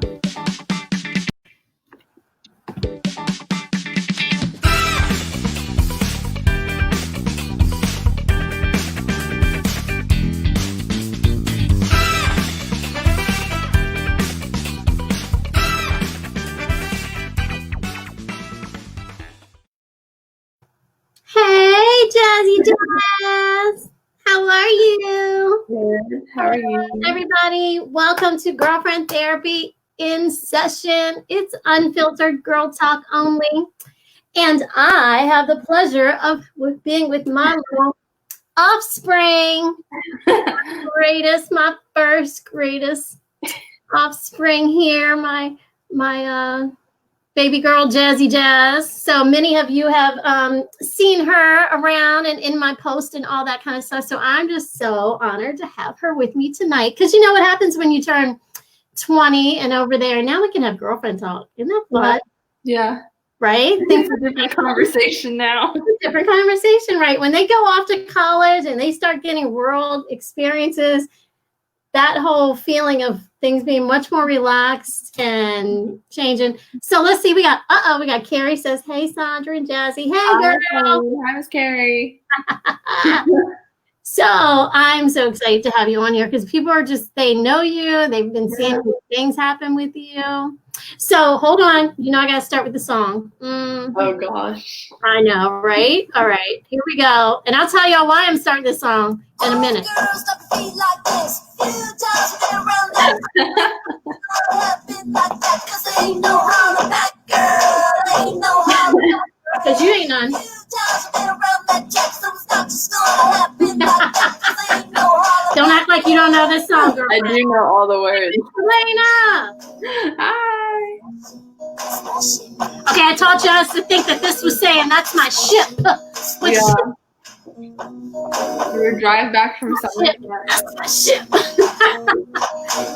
Hey, Jazzy Jazz. How are you? Good. How are you? Everybody, welcome to Girlfriend Therapy in Session. It's unfiltered girl talk only. And I have the pleasure of being with my little offspring. My first greatest offspring here. My baby girl, Jazzy Jazz. So many of you have seen her around and in my post and all that kind of stuff. So I'm just so honored to have her with me tonight. Because you know what happens when you turn 20 and over there. Now we can have girlfriend talk. Isn't that fun? Yeah. Right? It's a different conversation now. It's a different conversation, right? When they go off to college and they start getting world experiences, that whole feeling of things being much more relaxed and changing. So let's see. We got Carrie says, hey, Sondra and Jazzy. Hey, girl. Hi, Miss Carrie. So I'm so excited to have you on here because people are they know you. They've been seeing things happen with you. So hold on. You know, I got to start with the song. Oh, gosh. I know, right? All right. Here we go. And I'll tell y'all why I'm starting this song in a minute. Because you ain't none. Don't act like you don't know this song, girl. I do know all the words. Elena! Hi. Okay, I told you us to think that this was saying, that's my ship. Which Yeah. ship? We were driving back from somewhere. That's my ship.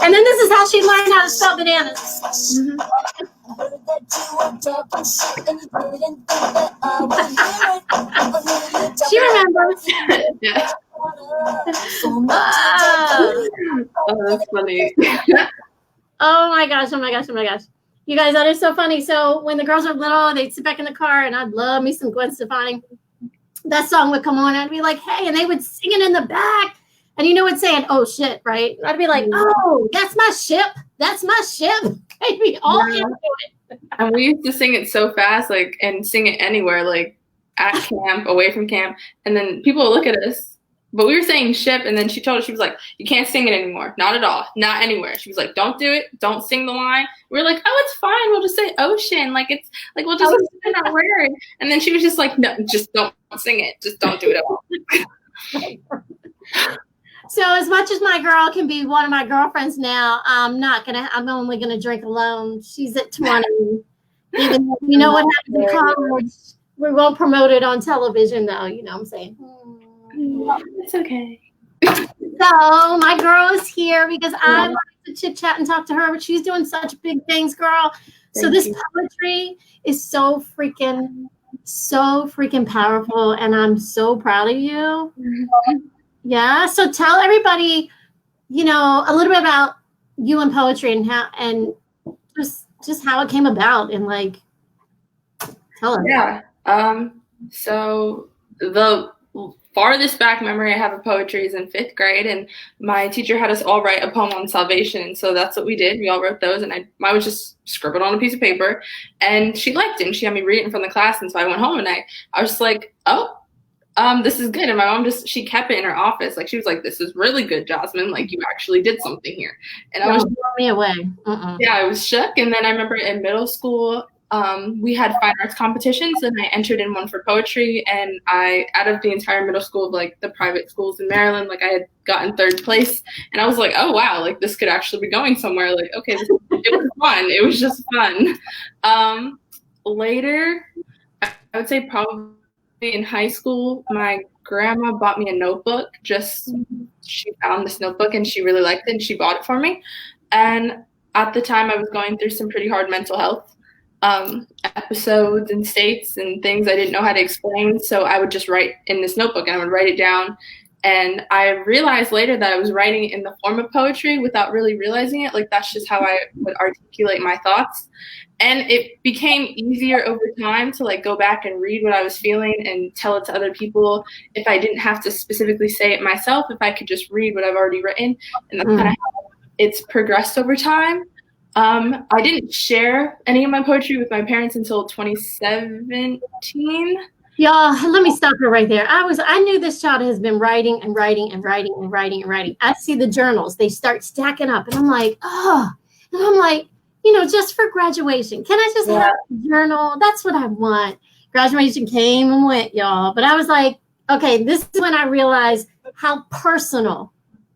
And then this is how she learned how to spell bananas. Mm-hmm. She remembers. Yeah. Oh, that's funny. Oh my gosh. You guys, that is so funny. So when the girls are little, they'd sit back in the car and I'd love me some Gwen Stefani. That song would come on and I'd be like, hey, and they would sing it in the back. And you know what's saying, oh shit, right? I'd be like, oh, that's my ship. That's my ship. I'd be all into it. And we used to sing it so fast, like, and sing it anywhere, like at camp, away from camp. And then people would look at us. But we were saying ship, and then she told us, she was like, you can't sing it anymore. Not at all. Not anywhere. She was like, don't do it. Don't sing the line. We were like, oh, it's fine. We'll just say ocean. Like, it's like, we'll just sing that word. And then she was just like, no, just don't sing it. Just don't do it at all. So as much as my girl can be one of my girlfriends now, I'm only going to drink alone. She's at 20. Even though you know what happens in college. We won't promote it on television, though. You know what I'm saying? It's okay. So my girl is here because I like to chit chat and talk to her, but she's doing such big things, girl. So this poetry is so freaking powerful, and I'm so proud of you. Mm-hmm. Yeah. So tell everybody, you know, a little bit about you and poetry and how, and just how it came about, and like, tell us. Yeah. So the farthest back memory I have of poetry is in 5th grade, and my teacher had us all write a poem on salvation, and so that's what we did. We all wrote those, and mine was just scribbled on a piece of paper, and she liked it, and she had me read it in front of the class, and so I went home, and I was just like, oh, this is good. And my mom she kept it in her office. Like, she was like, this is really good, Jazmine. Like, you actually did something here. And I was blow me away. Yeah, I was shook. And then I remember in middle school, we had fine arts competitions, and I entered in one for poetry. And out of the entire middle school of like the private schools in Maryland, like, I had gotten 3rd place. And I was like, oh wow, like, this could actually be going somewhere. Like, okay, it was fun. It was just fun. Later, I would say probably in high school, my grandma bought me a notebook. She found this notebook and she really liked it, and she bought it for me. And at the time, I was going through some pretty hard mental health episodes and states and things I didn't know how to explain. So I would just write in this notebook, and I would write it down. And I realized later that I was writing in the form of poetry without really realizing it. Like, that's just how I would articulate my thoughts. And it became easier over time to like go back and read what I was feeling and tell it to other people if I didn't have to specifically say it myself, if I could just read what I've already written. And that's kind of how it's progressed over time. I didn't share any of my poetry with my parents until 2017. Y'all, let me stop her right there. I knew this child has been writing and writing and writing and writing and writing. I see the journals, they start stacking up, and I'm like, oh, and I'm like, just for graduation, can I just have a journal? That's what I want. Graduation came and went, y'all. But I was like, okay, this is when I realized how personal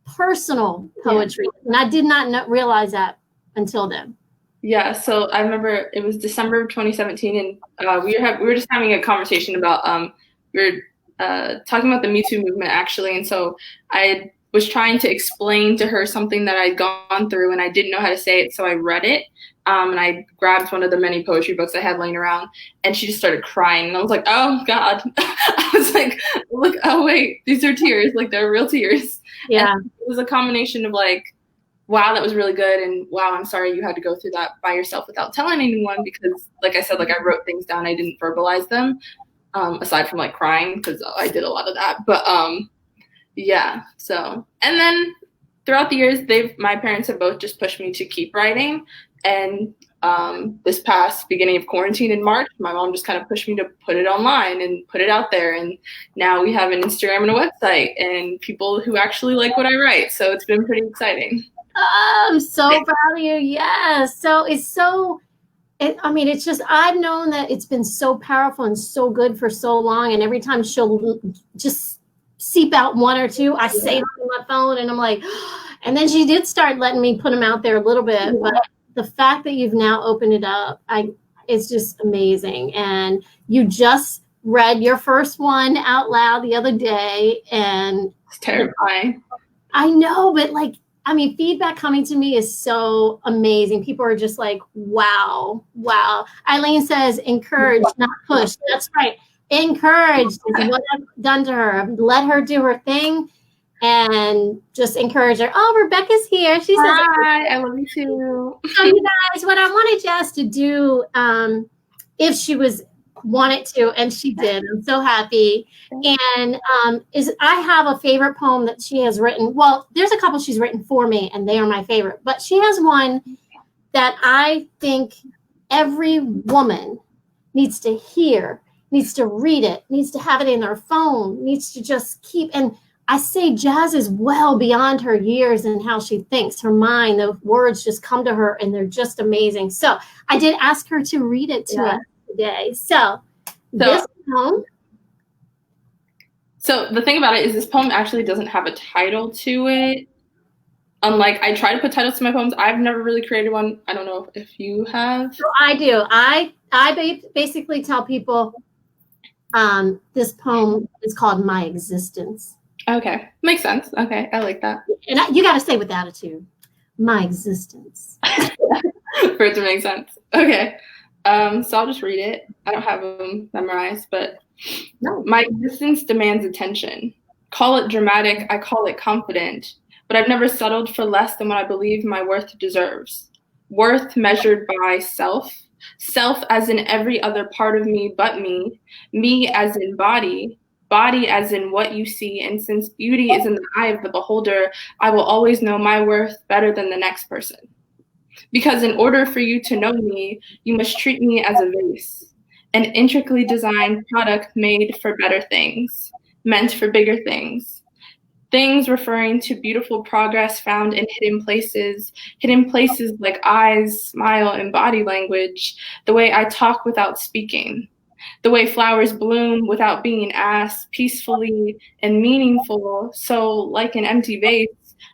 poetry. And I did not realize that until then. Yeah, so I remember it was December of 2017, and we were just having a conversation about we were talking about the Me Too movement, actually, and so I was trying to explain to her something that I'd gone through, and I didn't know how to say it, so I read it, and I grabbed one of the many poetry books I had laying around, and she just started crying, and I was like, oh God. I was like, look, oh wait, these are tears, like they're real tears. Yeah. And it was a combination of like, wow, that was really good, and wow, I'm sorry you had to go through that by yourself without telling anyone, because like I said, like I wrote things down, I didn't verbalize them, aside from like crying, because I did a lot of that. But yeah, so, and then throughout the years, my parents have both just pushed me to keep writing, and this past beginning of quarantine in March, my mom just kind of pushed me to put it online and put it out there, and now we have an Instagram and a website and people who actually like what I write, so it's been pretty exciting. Oh, I'm so proud of you. Yes. So it's just, I've known that it's been so powerful and so good for so long. And every time she'll just seep out one or two, I say it on my phone and I'm like, and then she did start letting me put them out there a little bit. But the fact that you've now opened it up, it's just amazing. And you just read your first one out loud the other day. And it's terrifying. I know, but feedback coming to me is so amazing. People are just like, wow. Eileen says, encourage, not push. That's right. Encourage is what I've done to her. Let her do her thing and just encourage her. Oh, Rebecca's here. She says, hi, I love you too. So you guys, what I wanted Jazz to do, if she wanted to, and she did. I'm so happy. And I have a favorite poem that she has written. Well, there's a couple she's written for me, and they are my favorite. But she has one that I think every woman needs to hear, needs to read it, needs to have it in their phone, needs to just keep. And I say Jazz is well beyond her years and how she thinks, her mind. The words just come to her, and they're just amazing. So I did ask her to read it to us today. So this poem. So the thing about it is this poem actually doesn't have a title to it. Unlike, I try to put titles to my poems. I've never really created one. I don't know if you have. So I do. I basically tell people this poem is called My Existence. Okay. Makes sense. Okay. I like that. And you got to say with attitude, my existence. For it to make sense. Okay. So I'll just read it. I don't have them memorized, but no. My existence demands attention. Call it dramatic, I call it confident, but I've never settled for less than what I believe my worth deserves. Worth measured by self as in every other part of me but me as in body as in what you see, and since beauty is in the eye of the beholder, I will always know my worth better than the next person. Because in order for you to know me, you must treat me as a vase, an intricately designed product made for better things, meant for bigger things. Things referring to beautiful progress found in hidden places like eyes, smile, and body language, the way I talk without speaking, the way flowers bloom without being asked, peacefully and meaningful. So like an empty vase,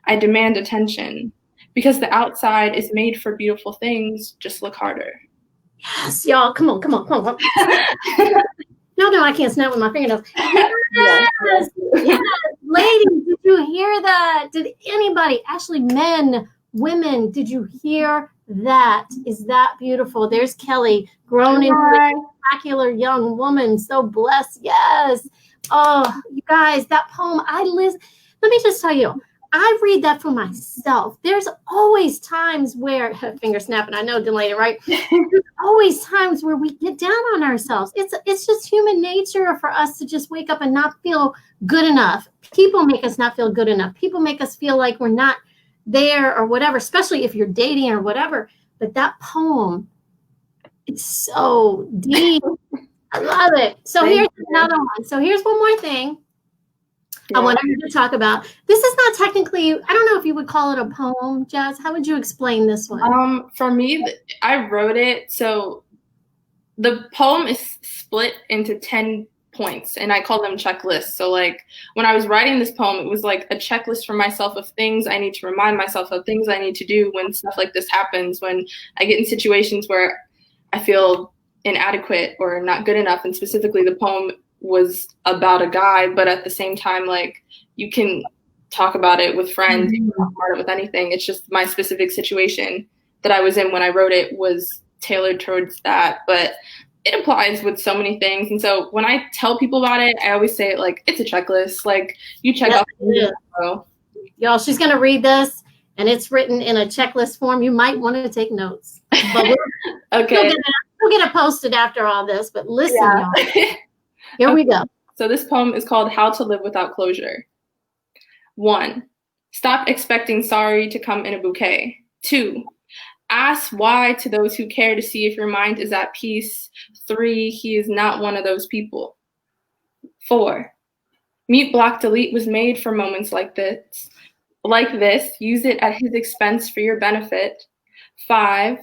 I demand attention. Because the outside is made for beautiful things, just look harder. Yes, y'all, come on. No, I can't snap with my fingernails. Yes. Ladies, did you hear that? Did anybody, actually men, women, did you hear that? Is that beautiful? There's Kelly, grown into a spectacular young woman, so blessed. Yes. Oh, you guys, that poem, let me just tell you, I read that for myself. There's always times where, finger snapping, I know, delayed, right? There's always times where we get down on ourselves. It's just human nature for us to just wake up and not feel good enough. People make us not feel good enough. People make us feel like we're not there or whatever, especially if you're dating or whatever. But that poem, it's so deep. I love it. So here's another one. So here's one more thing I wanted to talk about. This is not technically, I don't know if you would call it a poem, Jazz. How would you explain this one? For me, I wrote it. So the poem is split into 10 points, and I call them checklists. So like when I was writing this poem, it was like a checklist for myself of things I need to remind myself of, things I need to do when stuff like this happens, when I get in situations where I feel inadequate or not good enough. And specifically the poem was about a guy, but at the same time, like, you can talk about it with friends, you can talk about it with anything. It's just my specific situation that I was in when I wrote it was tailored towards that, but it applies with so many things. And so when I tell people about it, I always say it like it's a checklist. Like, you check off. Y'all, she's going to read this, and it's written in a checklist form. You might want to take notes. But okay. We'll get it posted after all this, but listen, y'all. Here we go. So this poem is called How to Live Without Closure. 1, stop expecting sorry to come in a bouquet. 2, ask why to those who care to see if your mind is at peace. 3, he is not one of those people. 4, mute block delete was made for moments like this. Use it at his expense for your benefit. 5,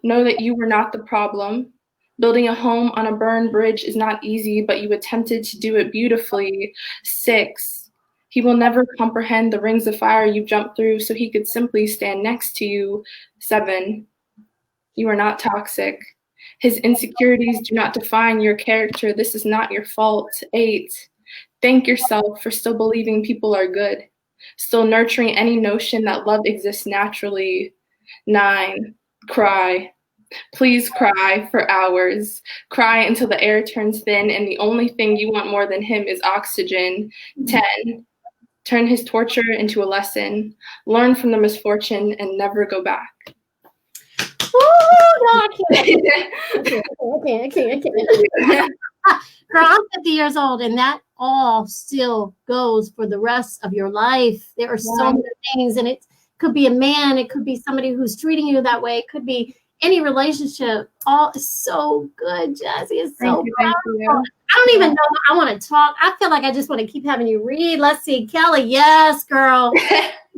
know that you were not the problem. Building a home on a burned bridge is not easy, but you attempted to do it beautifully. 6, he will never comprehend the rings of fire you jumped through, so he could simply stand next to you. 7, you are not toxic. His insecurities do not define your character. This is not your fault. 8, thank yourself for still believing people are good, still nurturing any notion that love exists naturally. 9, cry. Please cry for hours. Cry until the air turns thin and the only thing you want more than him is oxygen. 10, turn his torture into a lesson. Learn from the misfortune and never go back. I can't. Girl, I'm 50 years old, and that all still goes for the rest of your life. There are so many things, and it could be a man, it could be somebody who's treating you that way, it could be any relationship. All is so good, Jazzy. It's so powerful. I don't even know I want to talk. I feel like I just want to keep having you read. Let's see, Kelly. Yes, girl.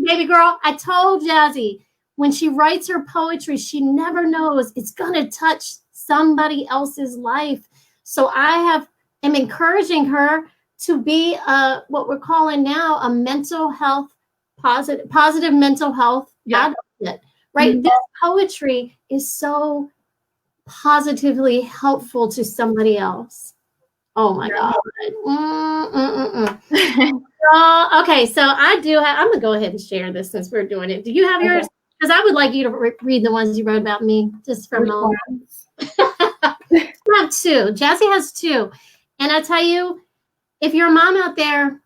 Baby girl, I told Jazzy, when she writes her poetry, she never knows it's going to touch somebody else's life. So I am encouraging her to be what we're calling now a mental health, positive mental health advocate, right? Mm-hmm. This poetry is so positively helpful to somebody else. Oh my God. Okay, so I'm going to go ahead and share this since we're doing it. Do you have yours? Because I would like you to read the ones you wrote about me just for a moment. I have 2. Jazzy has 2. And I tell you, if you're a mom out there,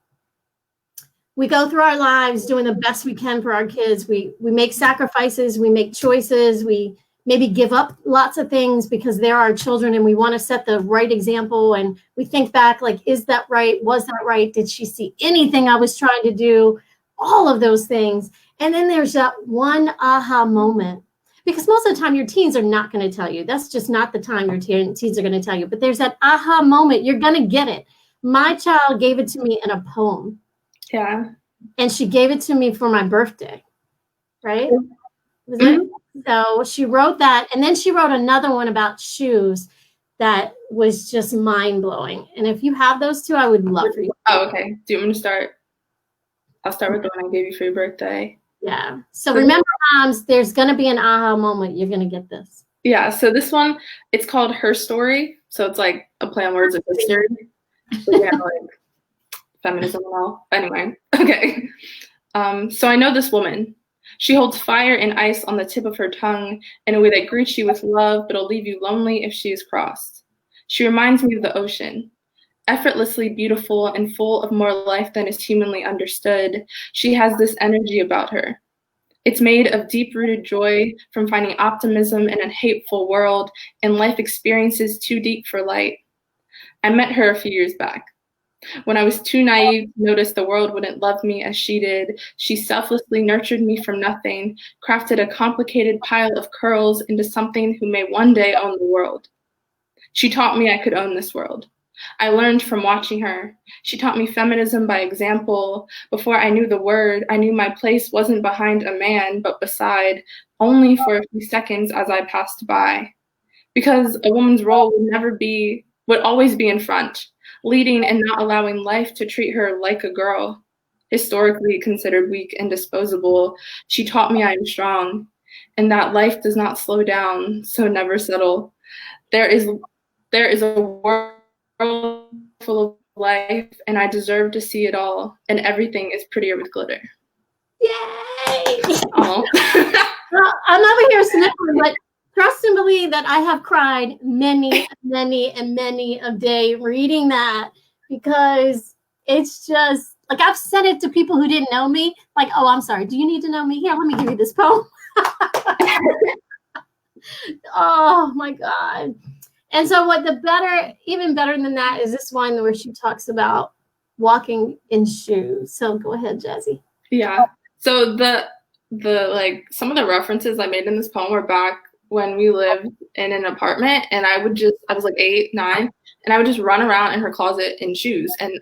we go through our lives doing the best we can for our kids. We make sacrifices, we make choices, we maybe give up lots of things because they're our children and we want to set the right example. And we think back like, is that right? Was that right? Did she see anything I was trying to do? All of those things. And then there's that one aha moment. Because most of the time your teens are not going to tell you. That's just not the time your teens are going to tell you. But there's that aha moment. You're going to get it. My child gave it to me in a poem. Yeah. And she gave it to me for my birthday. Right? Was it? So she wrote that. And then she wrote another one about shoes that was just mind-blowing. And if you have those 2, I would love for you. Oh, okay. Do you want me to start? I'll start with the one I gave you for your birthday. Yeah. So remember, moms, there's going to be an aha moment. You're going to get this. Yeah. So this one, it's called Her Story. So it's like a play on words of history. So yeah, like feminism and all. Anyway, okay. So I know this woman. She holds fire and ice on the tip of her tongue in a way that greets you with love, but will leave you lonely if she is crossed. She reminds me of the ocean. effortlessly beautiful and full of more life than is humanly understood. She has this energy about her. It's made of deep-rooted joy from finding optimism in a hateful world and life experiences too deep for light. I met her a few years back. When I was too naive to notice the world wouldn't love me as she did, she selflessly nurtured me from nothing, crafted a complicated pile of curls into something who may one day own the world. She taught me I could own this world. I learned from watching her. She taught me feminism by example. Before I knew the word, I knew my place wasn't behind a man, but beside, only for a few seconds as I passed by. Because a woman's role would always be in front, leading and not allowing life to treat her like a girl. Historically considered weak and disposable, she taught me I am strong, and that life does not slow down, so never settle. There is a world full of life, and I deserve to see it all, and everything is prettier with glitter. Yay! Oh. Well, I'm over here sniffling, but trust and believe that I have cried many a day reading that, because it's just like, I've said it to people who didn't know me, like, oh, I'm sorry, do you need to know me? Here, let me give you this poem. Oh my God. And so even better than that is this one where she talks about walking in shoes. So go ahead, Jazzy. Yeah. So the like, some of the references I made in this poem were back when we lived in an apartment, and I was like 8, 9, and I would just run around in her closet in shoes, and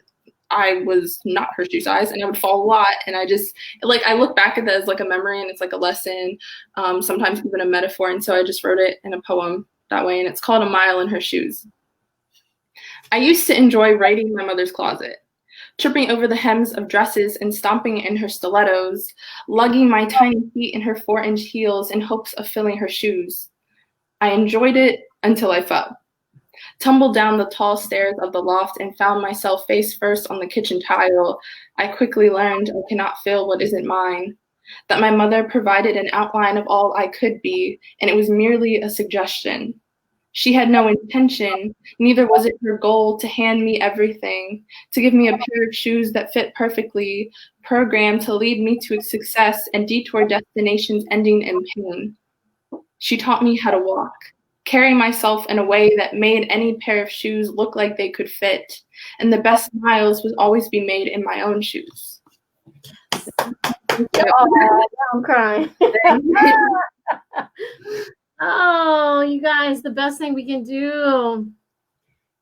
I was not her shoe size, and I would fall a lot, and I just, like, I look back at that as like a memory, and it's like a lesson, sometimes even a metaphor, and so I just wrote it in a poem that way, and it's called A Mile in Her Shoes. I used to enjoy raiding my mother's closet, tripping over the hems of dresses and stomping in her stilettos, lugging my tiny feet in her 4-inch heels in hopes of filling her shoes. I enjoyed it until I fell, tumbled down the tall stairs of the loft, and found myself face first on the kitchen tile. I quickly learned I cannot fill what isn't mine, that my mother provided an outline of all I could be, and it was merely a suggestion. She had no intention, neither was it her goal to hand me everything, to give me a pair of shoes that fit perfectly, programmed to lead me to success and detour destinations ending in pain. She taught me how to walk, carry myself in a way that made any pair of shoes look like they could fit, and the best miles would always be made in my own shoes. Oh, I'm crying. Oh, you guys, the best thing we can do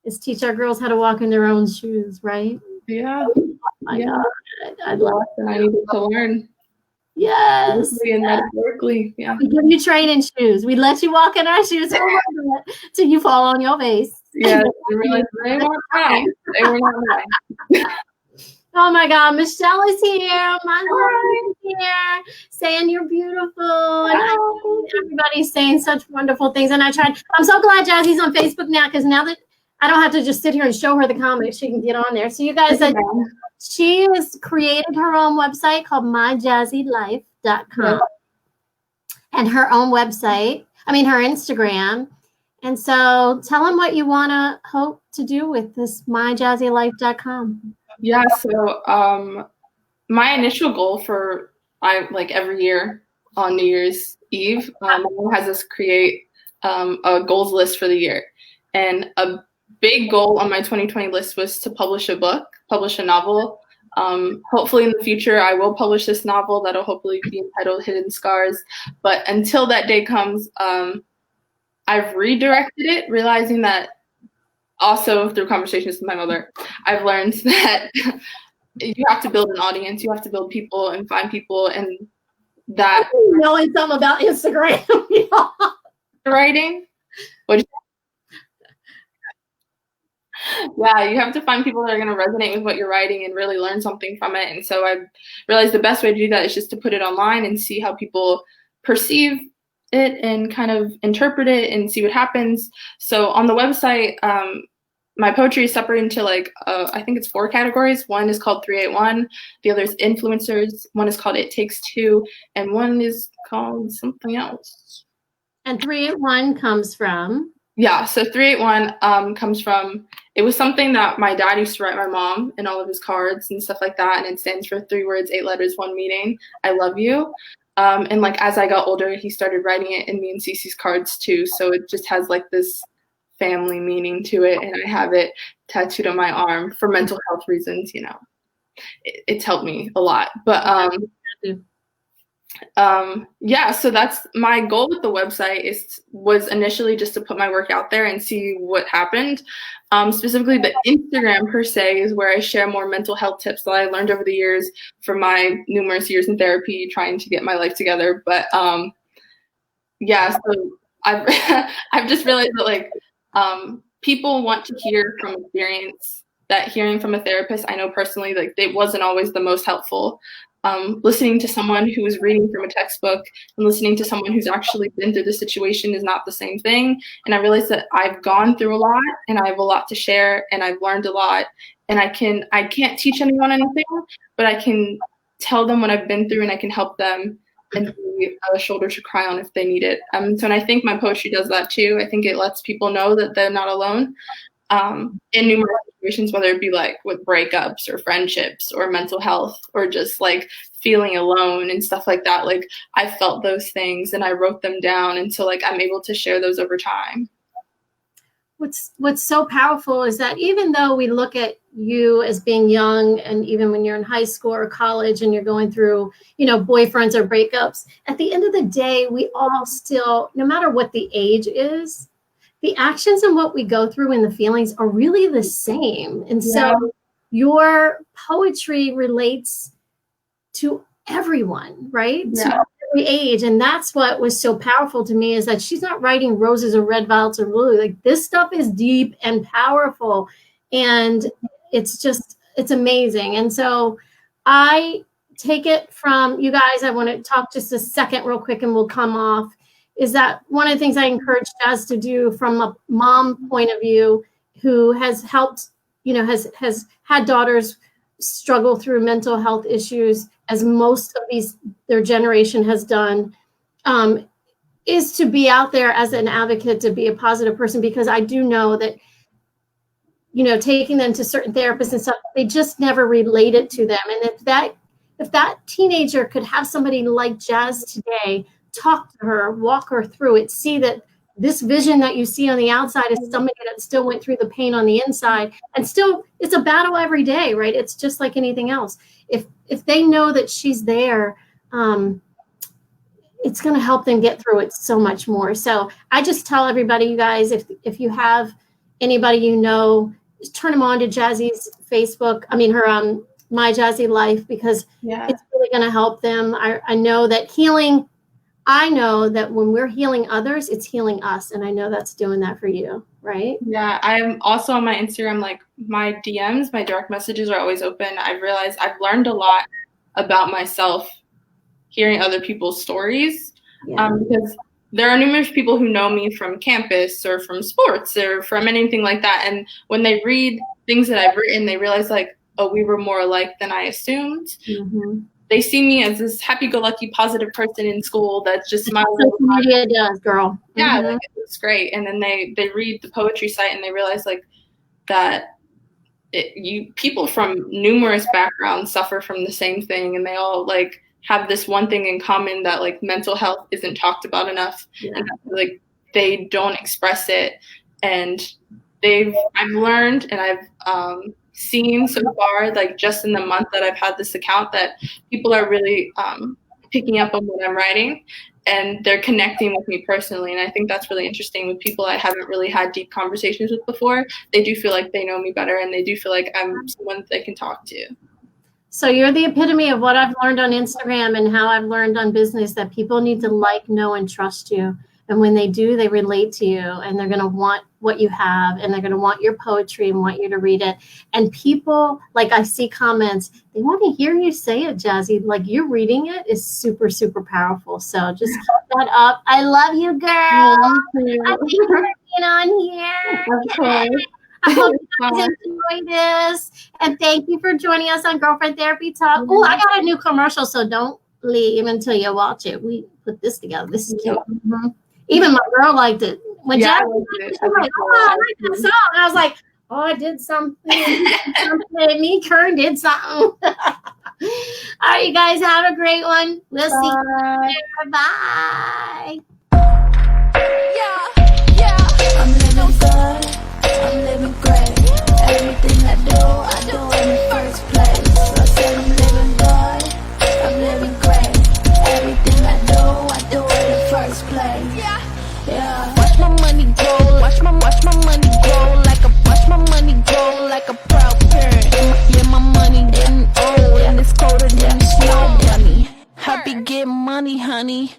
is teach our girls how to walk in their own shoes, right? Yeah. Oh my God. I'd love it. I needed to learn. Yes. And metaphorically, yeah. We give you training shoes. We let you walk in our shoes till you fall on your face. Yeah, I realized they weren't mine. They were not mine. Oh my God, Michelle is here. My Lord is here, saying you're beautiful. And everybody's saying such wonderful things. And I'm so glad Jazzy's on Facebook now, because now that I don't have to just sit here and show her the comics, she can get on there. So you guys, she has created her own website called myjazzylife.com, and her own website, her Instagram. And so tell them what you want to hope to do with this myjazzylife.com. Yeah, so my initial goal for every year on New Year's Eve, my mom has us create a goals list for the year. And a big goal on my 2020 list was to publish a novel. Hopefully in the future, I will publish this novel that'll hopefully be entitled Hidden Scars. But until that day comes, I've redirected it, realizing that also through conversations with my mother, I've learned that you have to build an audience, you have to build people and find people, and that knowing something about Instagram. Writing. Yeah, you have to find people that are going to resonate with what you're writing and really learn something from it. And so I realized the best way to do that is just to put it online and see how people perceive it and kind of interpret it and see what happens. So on the website, my poetry is separated into I think it's 4 categories. One is called 381. The other is influencers. One is called It Takes Two. And one is called something else. And 381 comes from? Yeah, so 381 comes from it was something that my dad used to write my mom in all of his cards and stuff like that. And it stands for 3 words, 8 letters, 1 meaning. I love you. And like as I got older, he started writing it in me and Cece's cards too. So it just has like this family meaning to it, and I have it tattooed on my arm for mental health reasons. You know, it's helped me a lot. But yeah, so that's my goal with the website was initially just to put my work out there and see what happened. Specifically, the Instagram per se is where I share more mental health tips that I learned over the years from my numerous years in therapy, trying to get my life together. But yeah, so I've I've just realized that like people want to hear from experience. That hearing from a therapist, I know personally, like it wasn't always the most helpful. Listening to someone who is reading from a textbook and listening to someone who's actually been through the situation is not the same thing. And I realized that I've gone through a lot and I have a lot to share and I've learned a lot. And I can't teach anyone anything, but I can tell them what I've been through and I can help them and be a shoulder to cry on if they need it. So and I think my poetry does that too. I think it lets people know that they're not alone. In numerous situations, whether it be like with breakups or friendships or mental health or just like feeling alone and stuff like that. Like I felt those things and I wrote them down. And so like I'm able to share those over time. What's so powerful is that even though we look at you as being young, and even when you're in high school or college and you're going through, you know, boyfriends or breakups, at the end of the day, we all still, no matter what the age is, the actions and what we go through and the feelings are really the same. And so your poetry relates to everyone, right? Yeah. To every age. And that's what was so powerful to me, is that she's not writing roses or red violets or blue. Like this stuff is deep and powerful. And it's amazing. And so I take it from you guys. I want to talk just a second real quick and we'll come off. Is that one of the things I encourage Jazz to do from a mom point of view, who has helped, you know, has had daughters struggle through mental health issues, as most of their generation has done, is to be out there as an advocate, to be a positive person, because I do know that, you know, taking them to certain therapists and stuff, they just never relate it to them. And if that teenager could have somebody like Jazz today, talk to her, walk her through it, see that this vision that you see on the outside is somebody that still went through the pain on the inside, and still it's a battle every day, right? It's just like anything else. If they know that she's there, it's going to help them get through it so much more. So I just tell everybody, you guys, if you have anybody you know, just turn them on to Jazzy's Facebook. I mean, her My Jazzy Life, because it's really going to help them. I know that healing. I know that when we're healing others, it's healing us. And I know that's doing that for you, right? Yeah, I'm also on my Instagram, like my DMs, my direct messages are always open. I've realized I've learned a lot about myself hearing other people's stories, because there are numerous people who know me from campus or from sports or from anything like that. And when they read things that I've written, they realize like, oh, we were more alike than I assumed. Mm-hmm. They see me as this happy-go-lucky, positive person in school that's just smiling. Social media does, girl. Yeah, like, it looks great. And then they read the poetry site and they realize like that people from numerous backgrounds suffer from the same thing, and they all like have this one thing in common, that like mental health isn't talked about enough, and like they don't express it. And I've learned and I've seen so far, like just in the month that I've had this account, that people are really picking up on what I'm writing, and they're connecting with me personally. And I think that's really interesting with people I haven't really had deep conversations with before. They do feel like they know me better, and they do feel like I'm someone that they can talk to. So you're the epitome of what I've learned on Instagram and how I've learned on business, that people need to like, know, and trust you. And when they do, they relate to you, and they're going to want what you have, and they're going to want your poetry and want you to read it. And people, like I see comments, they want to hear you say it, Jazzy. Like you reading it is super, super powerful. So just keep that up. I love you, girl. I think you're being on here. Okay. I hope you guys enjoy this. And thank you for joining us on Girlfriend Therapy Talk. Oh, I got a new commercial, so don't leave until you watch it. We put this together. This is cute. Mm-hmm. Even my girl liked it. When Jazzy, she was like, oh, I like that song. I was like, Oh, I did something. Me, Kern did something. All right, you guys have a great one. We'll see you later. Bye. Yeah. I'm living good. I'm living great. Everything I do in the first place. I said I'm living good. I'm living great. Everything I do in the first place. Yeah. Watch my money grow. Watch my money grow like a proud parent. Yeah, my money getting old and it's colder than the snow bunny. Happy getting money, honey.